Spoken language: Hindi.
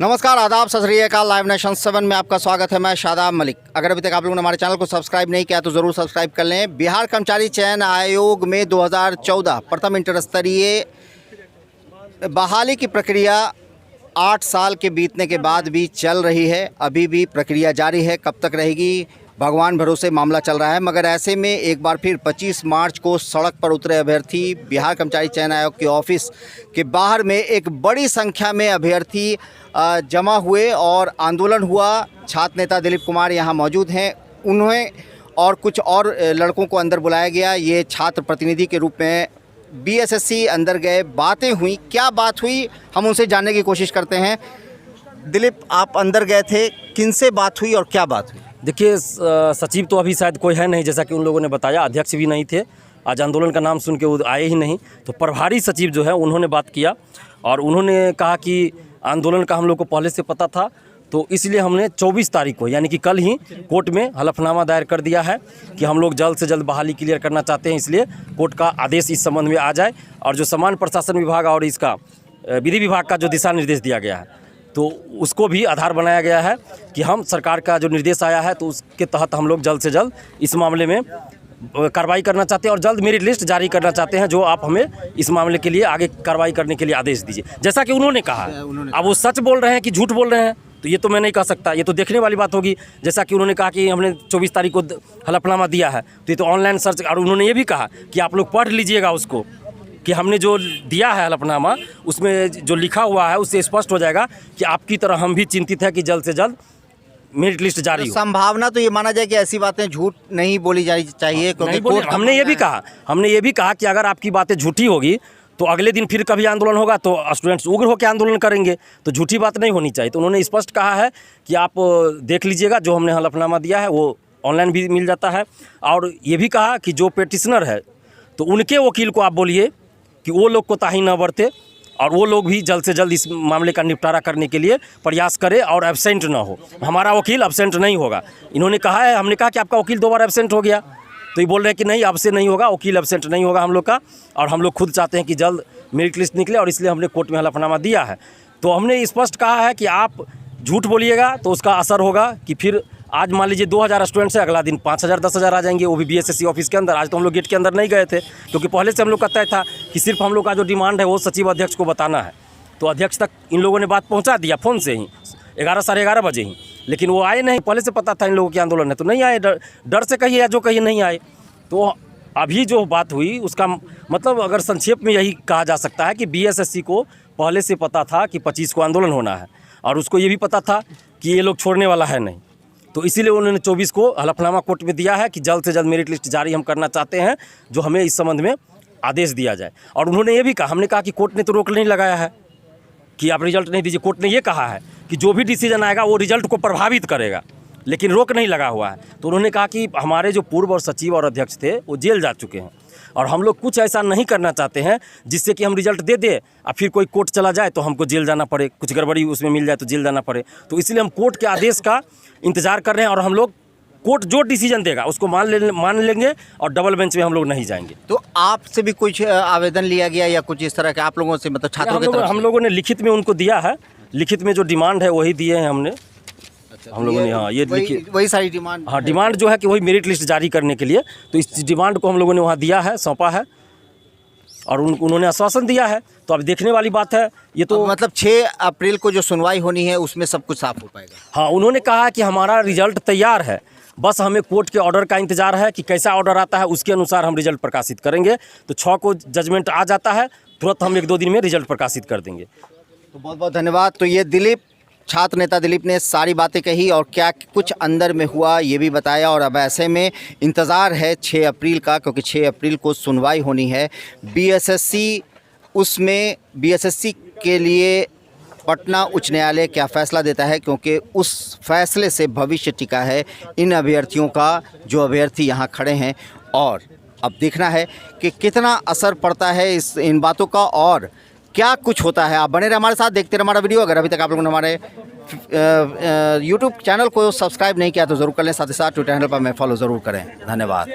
नमस्कार, आदाब, सत श्री अकाल। लाइव नेशन 7 में आपका स्वागत है। मैं शादाब मलिक। अगर अभी तक आप लोगों ने हमारे चैनल को सब्सक्राइब नहीं किया तो ज़रूर सब्सक्राइब कर लें। बिहार कर्मचारी चयन आयोग में 2014 प्रथम इंटर स्तरीय बहाली की प्रक्रिया 8 साल के बीतने के बाद भी चल रही है। अभी भी प्रक्रिया जारी है, कब तक रहेगी भगवान भरोसे मामला चल रहा है। मगर ऐसे में एक बार फिर 25 मार्च को सड़क पर उतरे अभ्यर्थी बिहार कर्मचारी चयन आयोग के ऑफिस के बाहर में एक बड़ी संख्या में अभ्यर्थी जमा हुए और आंदोलन हुआ। छात्र नेता दिलीप कुमार यहाँ मौजूद हैं। उन्हें और कुछ और लड़कों को अंदर बुलाया गया। ये छात्र प्रतिनिधि के रूप में बीएसएससी अंदर गए। बातें हुई, क्या बात हुई हम उनसे जानने की कोशिश करते हैं। दिलीप, आप अंदर गए थे, किनसे बात हुई और क्या बात हुई? देखिए, सचिव तो अभी शायद कोई है नहीं, जैसा कि उन लोगों ने बताया। अध्यक्ष भी नहीं थे, आज आंदोलन का नाम सुन के वो आए ही नहीं। तो प्रभारी सचिव जो है उन्होंने बात किया और उन्होंने कहा कि आंदोलन का हम लोग को पहले से पता था, तो इसलिए हमने 24 तारीख को यानी कि कल ही कोर्ट में हलफनामा दायर कर दिया है कि हम लोग जल्द से जल्द बहाली क्लियर करना चाहते हैं। इसलिए कोर्ट का आदेश इस संबंध में आ जाए और जो सामान्य प्रशासन विभाग और इसका विधि विभाग का जो दिशा निर्देश दिया गया है तो उसको भी आधार बनाया गया है कि हम सरकार का जो निर्देश आया है तो उसके तहत हम लोग जल्द से जल्द इस मामले में कार्रवाई करना चाहते हैं और जल्द मेरिट लिस्ट जारी करना चाहते हैं, जो आप हमें इस मामले के लिए आगे कार्रवाई करने के लिए आदेश दीजिए, जैसा कि उन्होंने कहा है। अब वो सच बोल रहे हैं कि झूठ बोल रहे हैं तो ये तो मैं नहीं कह सकता, ये तो देखने वाली बात होगी। जैसा कि उन्होंने कहा कि हमने 24 तारीख को हलफनामा दिया है तो ये तो ऑनलाइन सर्च, और उन्होंने ये भी कहा कि आप लोग पढ़ लीजिएगा उसको कि हमने जो दिया है हलफनामा उसमें जो लिखा हुआ है उससे स्पष्ट हो जाएगा कि आपकी तरह हम भी चिंतित है कि जल्द से जल्द मेरिट लिस्ट जारी हो। संभावना तो ये माना जाए कि ऐसी बातें झूठ नहीं बोली जानी चाहिए, क्योंकि हमने ये भी कहा कि अगर आपकी बातें झूठी होगी तो अगले दिन फिर कभी आंदोलन होगा तो स्टूडेंट्स उग्र होकर आंदोलन करेंगे, तो झूठी बात नहीं होनी चाहिए। तो उन्होंने स्पष्ट कहा है कि आप देख लीजिएगा, जो हमने हलफनामा दिया है वो ऑनलाइन भी मिल जाता है। और ये भी कहा कि जो पेटिशनर है तो उनके वकील को आप बोलिए कि वो लोग कोताही न बरते और वो लोग भी जल्द से जल्द इस मामले का निपटारा करने के लिए प्रयास करें और एब्सेंट ना हो। हमारा वकील एब्सेंट नहीं होगा, इन्होंने कहा है। हमने कहा कि आपका वकील 2 बार एब्सेंट हो गया, तो ये बोल रहे हैं कि नहीं, अब से नहीं होगा, वकील एब्सेंट नहीं होगा हम लोग का, और हम लोग खुद चाहते हैं कि जल्द मेरिट लिस्ट निकले और इसलिए हमने कोर्ट में हलफनामा दिया है। तो हमने स्पष्ट कहा है कि आप झूठ बोलिएगा तो उसका असर होगा कि फिर आज मान लीजिए 2000 स्टूडेंट्स है, अगला दिन 5000 10,000 आ जाएंगे, वो भी बीएसएससी ऑफिस के अंदर। आज तो हम लोग गेट के अंदर नहीं गए थे क्योंकि पहले से हम लोग का तय था कि सिर्फ हम लोग का जो डिमांड है वो सचिव अध्यक्ष को बताना है। तो अध्यक्ष तक इन लोगों ने बात पहुंचा दिया फ़ोन से ही 11 साढ़े 11 बजे ही, लेकिन वो आए नहीं। पहले से पता था इन लोगों की आंदोलन है तो नहीं आए, डर से कहिए या जो कहिए नहीं आए। तो अभी जो बात हुई उसका मतलब अगर संक्षेप में यही कहा जा सकता है कि बीएसएससी को पहले से पता था कि 25 को आंदोलन होना है और उसको ये भी पता था कि ये लोग छोड़ने वाला है नहीं, तो इसीलिए उन्होंने 24 को हलफनामा कोर्ट में दिया है कि जल्द से जल्द मेरिट लिस्ट जारी हम करना चाहते हैं, जो हमें इस संबंध में आदेश दिया जाए। और उन्होंने ये भी कहा, हमने कहा कि कोर्ट ने तो रोक नहीं लगाया है कि आप रिजल्ट नहीं दीजिए। कोर्ट ने ये कहा है कि जो भी डिसीजन आएगा वो रिजल्ट को प्रभावित करेगा, लेकिन रोक नहीं लगा हुआ है। तो उन्होंने कहा कि हमारे जो पूर्व और सचिव और अध्यक्ष थे वो जेल जा चुके हैं और हम लोग कुछ ऐसा नहीं करना चाहते हैं जिससे कि हम रिजल्ट दे दें और फिर कोई कोर्ट चला जाए तो हमको जेल जाना पड़े, कुछ गड़बड़ी उसमें मिल जाए तो जेल जाना पड़े। तो इसलिए हम कोर्ट के आदेश का इंतज़ार कर रहे हैं और हम लोग कोर्ट जो डिसीजन देगा उसको मान लेंगे और डबल बेंच में हम लोग नहीं जाएंगे। तो आपसे भी कुछ आवेदन लिया गया या कुछ इस तरह के आप लोगों से, मतलब छात्रों की तरफ से? हम लोगों ने लिखित में उनको दिया है, लिखित में जो डिमांड है वही दिए हैं हमने। हम लोगों ने हाँ ये वही सारी डिमांड, हाँ डिमांड जो है कि वही मेरिट लिस्ट जारी करने के लिए, तो इस डिमांड को हम लोगों ने वहाँ दिया है, सौंपा है और उन्होंने आश्वासन दिया है। तो अब देखने वाली बात है ये तो, मतलब 6 अप्रैल को जो सुनवाई होनी है उसमें सब कुछ साफ हो पाएगा। हाँ, उन्होंने कहा कि हमारा रिजल्ट तैयार है, बस हमें कोर्ट के ऑर्डर का इंतजार है कि कैसा ऑर्डर आता है उसके अनुसार हम रिजल्ट प्रकाशित करेंगे। तो 6 को जजमेंट आ जाता है, तुरंत हम 1-2 दिन में रिजल्ट प्रकाशित कर देंगे। तो बहुत बहुत धन्यवाद। तो ये दिलीप, छात्र नेता दिलीप ने सारी बातें कही और क्या कुछ अंदर में हुआ ये भी बताया। और अब ऐसे में इंतज़ार है 6 अप्रैल का, क्योंकि 6 अप्रैल को सुनवाई होनी है बीएसएससी। उसमें बीएसएससी के लिए पटना उच्च न्यायालय क्या फ़ैसला देता है, क्योंकि उस फैसले से भविष्य टिका है इन अभ्यर्थियों का, जो अभ्यर्थी यहाँ खड़े हैं। और अब देखना है कि कितना असर पड़ता है इन बातों का और क्या कुछ होता है। आप बने रहे हमारे साथ, देखते रहे हमारा वीडियो। अगर अभी तक आप लोगों ने हमारे यूट्यूब चैनल को सब्सक्राइब नहीं किया तो ज़रूर कर लें, साथ ही साथ ट्विटर हैंडल पर मैं फॉलो ज़रूर करें। धन्यवाद।